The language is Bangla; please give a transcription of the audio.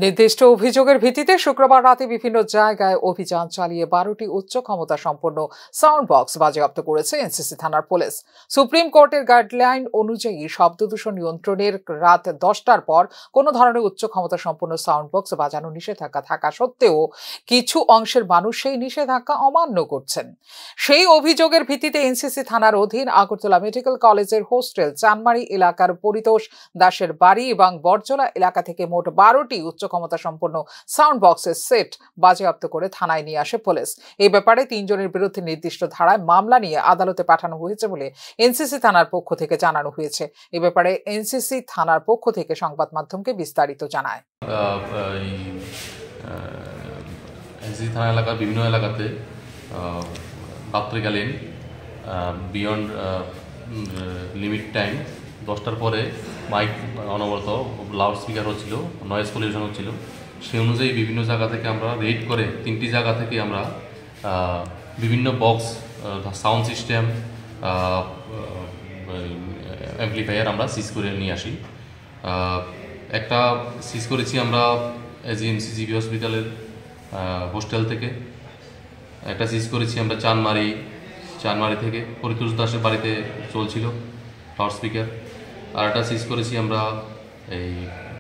নির্দিষ্ট অভিযোগের ভিত্তিতে শুক্রবার রাতে বিভিন্ন জায়গায় অভিযান চালিয়ে 12টি উচ্চ ক্ষমতা সম্পন্ন সাউন্ড বক্স বাজেয়াপ্ত করেছে এনসিসি থানার পুলিশ। সুপ্রিম কোর্টের গাইডলাইন অনুযায়ী শব্দদূষণ নিয়ন্ত্রণের রাত 10টার পর কোনো ধরনের উচ্চ ক্ষমতা সম্পন্ন সাউন্ড বক্স বাজানো নিষেধাজ্ঞা থাকা সত্ত্বেও কিছু অংশের মানুষ সেই নিষেধাজ্ঞা অমান্য করছেন। সেই অভিযোগের ভিত্তিতে এনসিসি থানার অধীন আগরতলা মেডিকেল কলেজের হোস্টেল, চানমারি এলাকার পরিতোষ দাসের বাড়ি এবং বরজলা এলাকা থেকে মোট 12টি উচ্চ ক্ষমতা সম্পন্ন সাউন্ড বক্সের সেট বাজেয়াপ্ত করে থানায় নিয়ে আসে পুলিশ। এই ব্যাপারে 3 জনের বিরুদ্ধে নির্দিষ্ট ধারায় মামলা নিয়ে আদালতে পাঠানো হয়েছে বলে এনসিসি থানার পক্ষ থেকে জানানো হয়েছে। এই ব্যাপারে এনসিসি থানার পক্ষ থেকে সংবাদ মাধ্যমকে বিস্তারিত জানায়। এনসিসি থানা এলাকার বিভিন্ন এলাকাতে রাত্রিকালীন বিয়ন্ড লিমিট টাইম 10টার পরে মাইক অনবরত লাউড স্পিকার হচ্ছিল, নয়েজ পলিউশন হচ্ছিল। সেই অনুযায়ী বিভিন্ন জায়গা থেকে আমরা রেড করে 3টি জায়গা থেকে আমরা বিভিন্ন বক্স, সাউন্ড সিস্টেম, অ্যাম্পলিফায়ার আমরা সিজ করে নিয়ে আসি। একটা সিজ করেছি আমরা এনসিসিবি হসপিটালের হোস্টেল থেকে, একটা সিজ করেছি আমরা চানমারি থেকে পরিতোষ দাসের বাড়িতে চলছিল লাউড স্পিকার, আর একটা সিজ করেছি আমরা এই